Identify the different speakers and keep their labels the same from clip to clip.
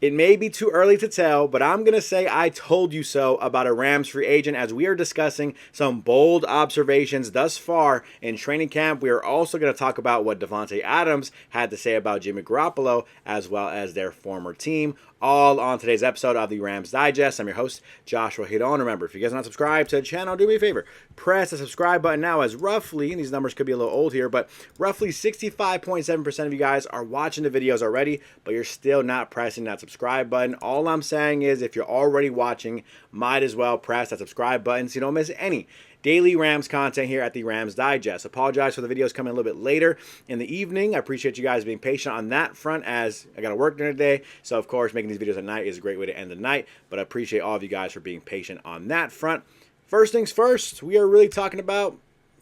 Speaker 1: It may be too early to tell, but I'm going to say I told you so about a Rams free agent as we are discussing some bold observations thus far in training camp. We are also going to talk about what Davante Adams had to say about Jimmy Garoppolo as well as their former team, all on today's episode of the Rams Digest. I'm your host, Joshua Giron. Remember, if you guys are not subscribed to the channel, do me a favor. Press the subscribe button now as roughly, and these numbers could be a little old here, but roughly 65.7% of you guys are watching the videos already, but you're still not pressing that subscribe button. All I'm saying is if you're already watching, might as well press that subscribe button so you don't miss any daily Rams content here at the Rams Digest. Apologize for the videos coming a little bit later in the evening. I appreciate you guys being patient on that front as I got to work during the day. So, of course, making these videos at night is a great way to end the night. But I appreciate all of you guys for being patient on that front. First things first, we are really talking about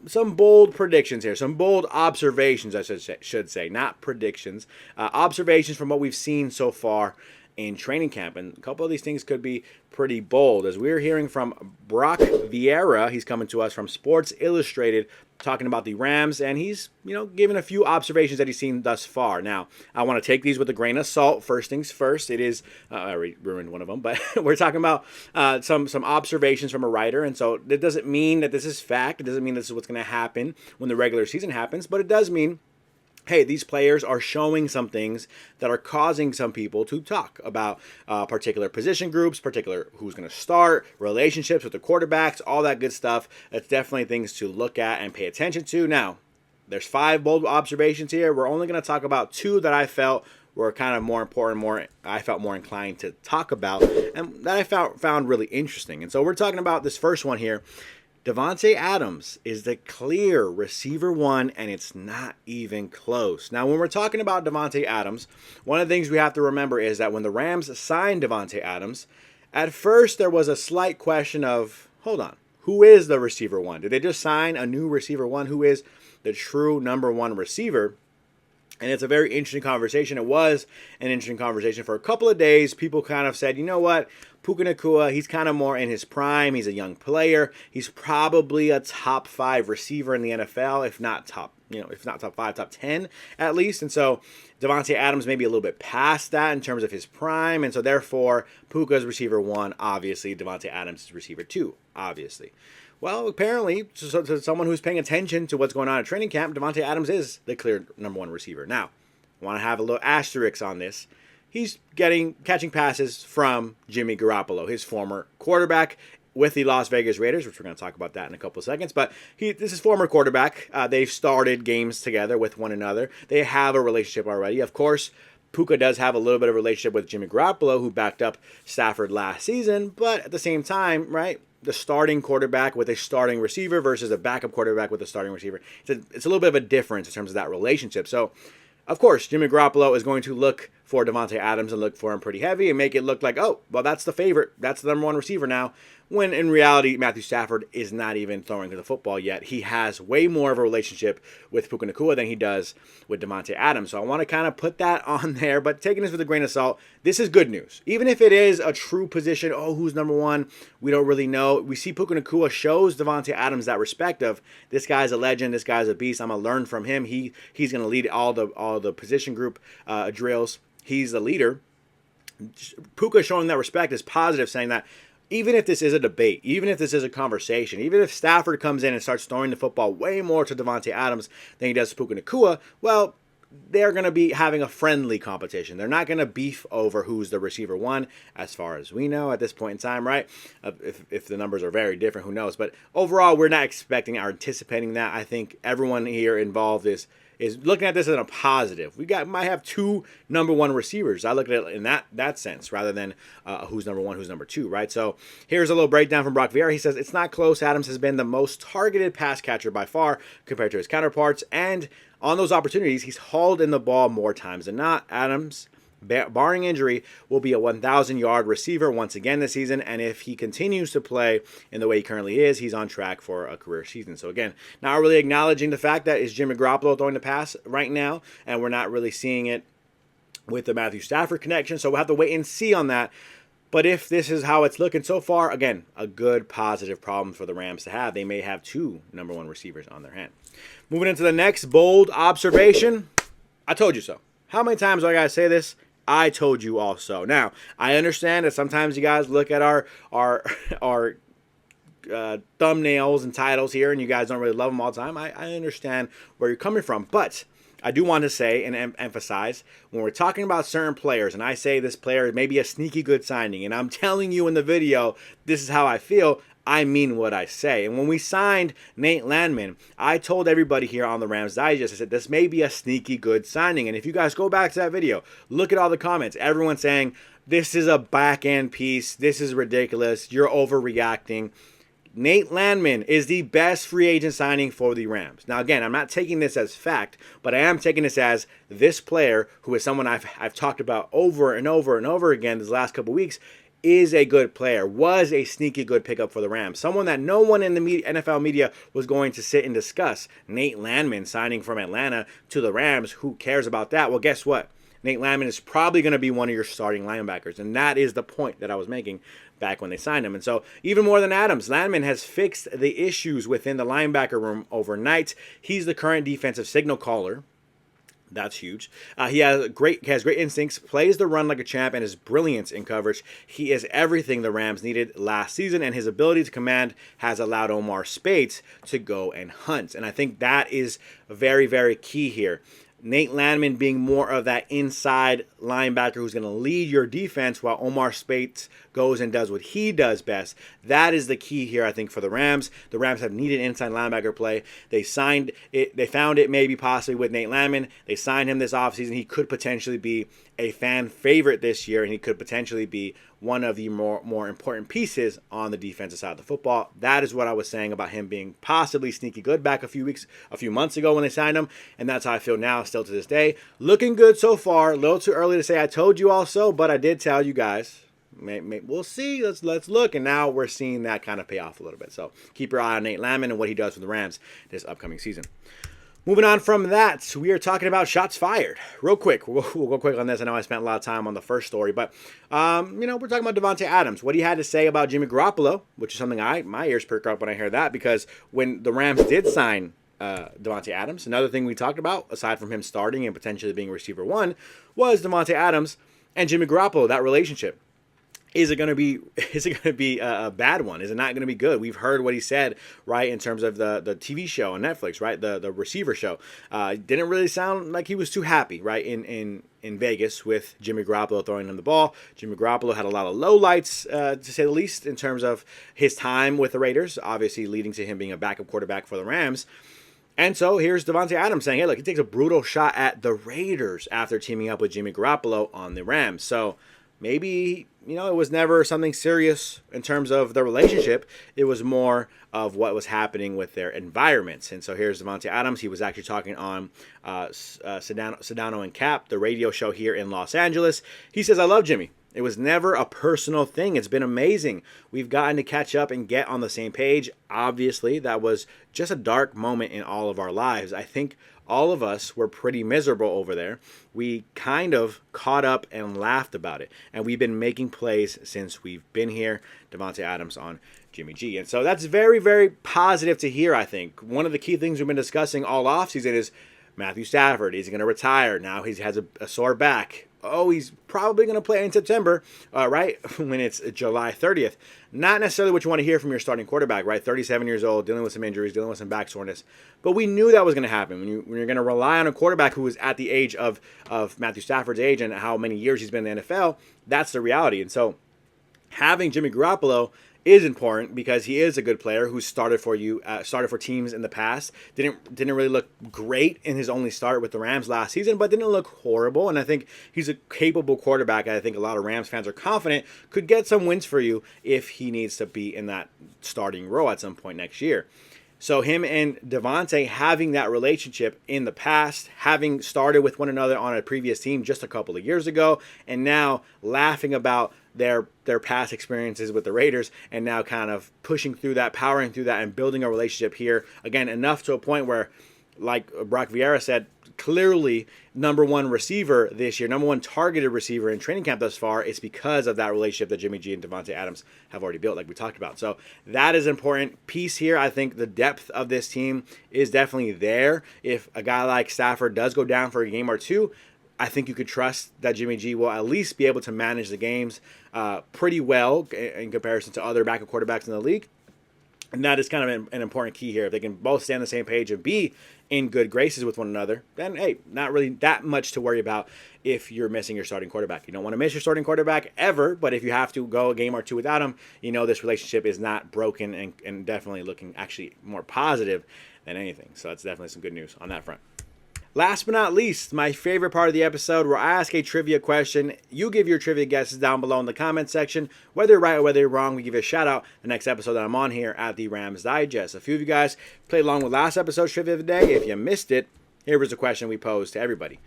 Speaker 1: some bold predictions here, some bold observations, I should say, not predictions. Observations from what we've seen so far in training camp, and a couple of these things could be pretty bold. As we're hearing from Brock Vieira, he's coming to us from Sports Illustrated, talking about the Rams, and he's giving a few observations that he's seen thus far. Now, I want to take these with a grain of salt. First things first, it is I ruined one of them, but we're talking about some observations from a writer, and so it doesn't mean that this is fact. It doesn't mean this is what's going to happen when the regular season happens, but it does mean, hey, these players are showing some things that are causing some people to talk about particular position groups, particular who's going to start, relationships with the quarterbacks, all that good stuff. That's definitely things to look at and pay attention to. Now, there's 5 bold observations here. We're only going to talk about 2 that I felt were kind of more important, I felt more inclined to talk about, and that I found really interesting. And so we're talking about this first one here. Davante Adams is the clear receiver 1, and it's not even close. Now, when we're talking about Davante Adams, one of the things we have to remember is that when the Rams signed Davante Adams, at first there was a slight question of, hold on, who is the receiver 1? Did they just sign a new receiver 1? Who is the true number 1 receiver? And it's a very interesting conversation. It was an interesting conversation for a couple of days. People kind of said, you know what? Puka Nacua, he's kind of more in his prime. He's a young player. He's probably a top 5 receiver in the NFL, if not top 5, top 10 at least. And so Davante Adams may be a little bit past that in terms of his prime. And so therefore, Puka's receiver 1, obviously. Davante Adams is receiver 2, obviously. Well, apparently, to someone who's paying attention to what's going on at training camp, Davante Adams is the clear number 1 receiver. Now, I want to have a little asterisk on this. He's catching passes from Jimmy Garoppolo, his former quarterback with the Las Vegas Raiders, which we're going to talk about that in a couple of seconds. But this is former quarterback. They've started games together with one another. They have a relationship already. Of course, Puka does have a little bit of a relationship with Jimmy Garoppolo, who backed up Stafford last season. But at the same time, right, the starting quarterback with a starting receiver versus a backup quarterback with a starting receiver, it's a little bit of a difference in terms of that relationship. So, of course, Jimmy Garoppolo is going to look for Davante Adams and look for him pretty heavy and make it look like, oh, well, that's the favorite. That's the number 1 receiver now. When in reality, Matthew Stafford is not even throwing the football yet. He has way more of a relationship with Puka Nacua than he does with Davante Adams. So I want to kind of put that on there, but taking this with a grain of salt, this is good news. Even if it is a true position, who's number 1, we don't really know. We see Puka Nacua shows Davante Adams that respect of, this guy's a legend, this guy's a beast, I'm going to learn from him. He's going to lead all the position group drills. He's the leader. Puka showing that respect is positive, saying that even if this is a debate, even if this is a conversation, even if Stafford comes in and starts throwing the football way more to Davante Adams than he does to Puka Nacua, well, they're going to be having a friendly competition. They're not going to beef over who's the receiver 1, as far as we know at this point in time, right? If the numbers are very different, who knows? But overall, we're not expecting or anticipating that. I think everyone here involved is looking at this in a positive. Might have 2 number 1 receivers. I look at it in that sense rather than who's number 1, who's number 2, right? So here's a little breakdown from Brock Vieira. He says, it's not close. Adams has been the most targeted pass catcher by far compared to his counterparts. And on those opportunities, he's hauled in the ball more times than not. Adams, barring injury, will be a 1,000-yard receiver once again this season, and if he continues to play in the way he currently is, he's on track for a career season. So again, not really acknowledging the fact that is Jimmy Garoppolo throwing the pass right now, and we're not really seeing it with the Matthew Stafford connection, so we'll have to wait and see on that. But if this is how it's looking so far, again, a good positive problem for the Rams to have. They may have 2 number 1 receivers on their hand. Moving into the next bold observation, I told you so. How many times do I got to say this? I told you also. Now, I understand that sometimes you guys look at our our thumbnails and titles here, and you guys don't really love them all the time. I understand where you're coming from, but I do want to say and emphasize, when we're talking about certain players, and I say this player may be a sneaky good signing, and I'm telling you in the video, this is how I feel, I mean what I say. And when we signed Nate Landman, I told everybody here on the Rams Digest, I said, this may be a sneaky good signing. And if you guys go back to that video, look at all the comments. Everyone saying, this is a back-end piece. This is ridiculous. You're overreacting. Nate Landman is the best free agent signing for the Rams. Now, again, I'm not taking this as fact, but I am taking this as this player, who is someone I've talked about over and over and over again these last couple weeks, is a good player, was a sneaky good pickup for the Rams. Someone that no one in the NFL media was going to sit and discuss. Nate Landman signing from Atlanta to the Rams. Who cares about that? Well, guess what? Nate Landman is probably going to be one of your starting linebackers, and that is the point that I was making back when they signed him. And so even more than Adams, Landman has fixed the issues within the linebacker room overnight. He's the current defensive signal caller. That's huge. He has great instincts, plays the run like a champ, and his brilliance in coverage. He is everything the Rams needed last season, and his ability to command has allowed Omar Speights to go and hunt. And I think that is very, very key here. Nate Landman being more of that inside linebacker who's going to lead your defense while Omar Speights goes and does what he does best. That is the key here, I think, for the Rams. The Rams have needed inside linebacker play. They signed it. They found it maybe possibly with Nate Landman. They signed him this offseason. He could potentially be a fan favorite this year, and he could potentially be one of the more important pieces on the defensive side of the football. That is what I was saying about him being possibly sneaky good back a few months ago when they signed him, and that's how I feel now, still to this day. Looking good so far. A little too early to say I told you all so, but I did tell you guys. We'll see. Let's look, and now we're seeing that kind of pay off a little bit. So keep your eye on Nate Landman and what he does for the Rams this upcoming season. Moving on from that, we are talking about shots fired. Real quick, we'll go quick on this. I know I spent a lot of time on the first story, but we're talking about Davante Adams. What he had to say about Jimmy Garoppolo, which is something my ears perk up when I hear that, because when the Rams did sign Davante Adams, another thing we talked about, aside from him starting and potentially being receiver one, was Davante Adams and Jimmy Garoppolo, that relationship. Is it going to be a bad one? Is it not going to be good? We've heard what he said, right, in terms of the TV show on Netflix, right, the receiver show. Didn't really sound like he was too happy, right, in Vegas with Jimmy Garoppolo throwing him the ball. Jimmy Garoppolo had a lot of lowlights, to say the least, in terms of his time with the Raiders, obviously leading to him being a backup quarterback for the Rams. And so here's Davante Adams saying, hey, look, he takes a brutal shot at the Raiders after teaming up with Jimmy Garoppolo on the Rams. So maybe, it was never something serious in terms of the relationship. It was more of what was happening with their environments. And so here's Davante Adams. He was actually talking on Sedano and Cap, the radio show here in Los Angeles. He says, I love Jimmy. It was never a personal thing. It's been amazing. We've gotten to catch up and get on the same page. Obviously, that was just a dark moment in all of our lives. I think all of us were pretty miserable over there. We kind of caught up and laughed about it. And we've been making plays since we've been here. Davante Adams on Jimmy G. And so that's very, very positive to hear, I think. One of the key things we've been discussing all offseason is Matthew Stafford. He's going to retire. Now he has a sore back. Oh, he's probably going to play in September, right, when it's July 30th. Not necessarily what you want to hear from your starting quarterback, right? 37 years old, dealing with some injuries, dealing with some back soreness. But we knew that was going to happen. When you're going to rely on a quarterback who is at the age of Matthew Stafford's age and how many years he's been in the NFL, that's the reality. And so having Jimmy Garoppolo is important because he is a good player who started for teams in the past. Didn't really look great in his only start with the Rams last season, but didn't look horrible. And I think he's a capable quarterback. I think a lot of Rams fans are confident could get some wins for you if he needs to be in that starting role at some point next year. So him and Davante having that relationship in the past, having started with one another on a previous team just a couple of years ago, and now laughing about their past experiences with the Raiders, and now kind of pushing through that, powering through that, and building a relationship here. Again, enough to a point where, like Brock Vieira said, clearly number one receiver this year, number one targeted receiver in training camp thus far, is because of that relationship that Jimmy G and Davante Adams have already built, like we talked about. So that is an important piece here. I think the depth of this team is definitely there. If a guy like Stafford does go down for a game or two, I think you could trust that Jimmy G will at least be able to manage the games pretty well in comparison to other backup quarterbacks in the league. And that is kind of an important key here. If they can both stay on the same page and be in good graces with one another, then, hey, not really that much to worry about if you're missing your starting quarterback. You don't want to miss your starting quarterback ever, but if you have to go a game or two without him, this relationship is not broken and definitely looking actually more positive than anything. So that's definitely some good news on that front. Last but not least, my favorite part of the episode, where I ask a trivia question. You give your trivia guesses down below in the comment section. Whether you're right or whether you're wrong, we give you a shout out the next episode that I'm on here at the Rams Digest. A few of you guys played along with last episode's trivia of the day. If you missed it, here was a question we posed to everybody.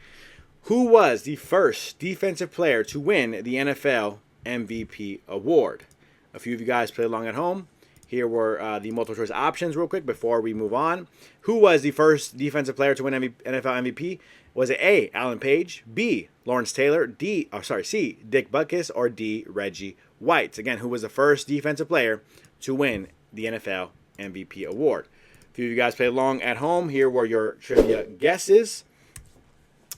Speaker 1: Who was the first defensive player to win the NFL MVP award? A few of you guys played along at home. Here were the multiple choice options real quick before we move on. Who was the first defensive player to win NFL MVP? Was it A, Alan Page, B, Lawrence Taylor, C, Dick Butkus, or D, Reggie White? Again, who was the first defensive player to win the NFL MVP award? A few of you guys played along at home. Here were your trivia guesses.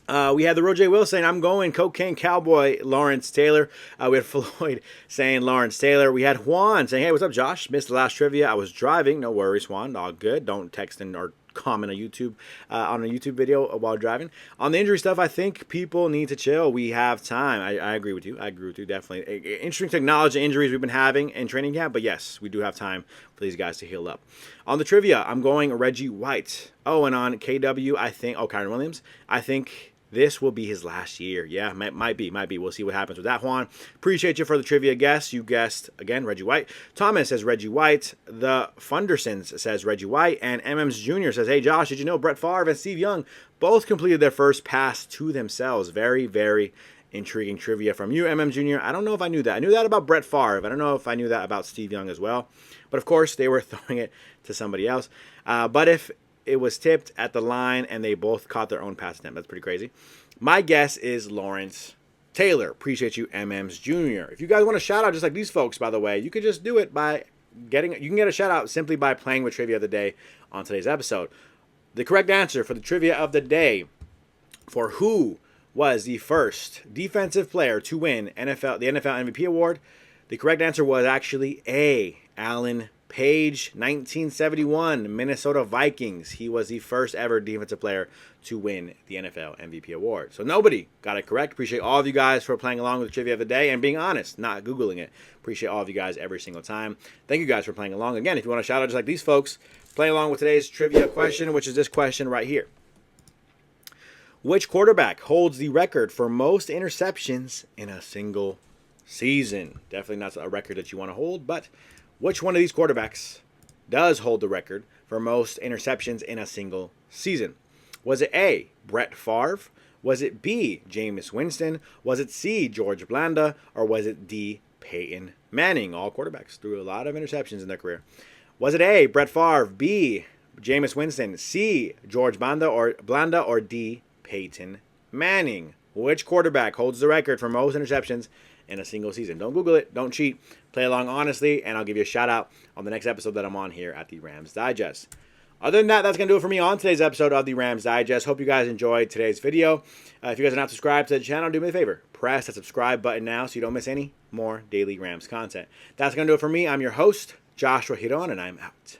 Speaker 1: We had the Roger Will saying, I'm going Cocaine Cowboy, Lawrence Taylor. We had Floyd saying Lawrence Taylor. We had Juan saying, hey, what's up, Josh? Missed the last trivia. I was driving. No worries, Juan. All good. Don't text in or comment on a YouTube video while driving. On the injury stuff, I think people need to chill. We have time. I agree with you. Definitely. Interesting to acknowledge the injuries we've been having in training camp, but yes, we do have time for these guys to heal up. On the trivia, I'm going Reggie White. Oh, and on KW, I think, Kyren Williams. I think this will be his last year. Yeah, might be. We'll see what happens with that, Juan. Appreciate you for the trivia guess. You guessed, again, Reggie White. Thomas says Reggie White. The Fundersons says Reggie White. And MM's Jr. says, hey, Josh, did you know Brett Favre and Steve Young both completed their first pass to themselves? Very, very intriguing trivia from you, MM Jr. I don't know if I knew that. I knew that about Brett Favre. I don't know if I knew that about Steve Young as well. But, of course, they were throwing it to somebody else. But if it was tipped at the line and they both caught their own pass attempt, that's pretty crazy. My guess is Lawrence Taylor. Appreciate you, MM's Jr. If you guys want a shout out just like these folks, by the way, you could just do it by you can get a shout out simply by playing with trivia of the day on today's episode. The correct answer for the trivia of the day for who was the first defensive player to win the NFL MVP award, the correct answer was actually A, Alan Page, 1971, Minnesota Vikings. He was the first ever defensive player to win the NFL MVP award. So nobody got it correct. Appreciate all of you guys for playing along with the trivia of the day and being honest, not Googling it. Appreciate all of you guys every single time. Thank you guys for playing along. Again, if you want to shout out just like these folks, play along with today's trivia question, which is this question right here. Which quarterback holds the record for most interceptions in a single season? Definitely not a record that you want to hold, but which one of these quarterbacks does hold the record for most interceptions in a single season? Was it A, Brett Favre? Was it B, Jameis Winston? Was it C, George Blanda? Or was it D, Peyton Manning? All quarterbacks threw a lot of interceptions in their career. Was it A, Brett Favre? B, Jameis Winston? C, George Blanda? Or D, Peyton Manning? Which quarterback holds the record for most interceptions in a single season? Don't Google it. Don't cheat. Play along honestly, and I'll give you a shout out on the next episode that I'm on here at the Rams Digest. Other than that, that's going to do it for me on today's episode of the Rams Digest. Hope you guys enjoyed today's video. If you guys are not subscribed to the channel, do me a favor. Press that subscribe button now so you don't miss any more daily Rams content. That's going to do it for me. I'm your host, Joshua Giron, and I'm out.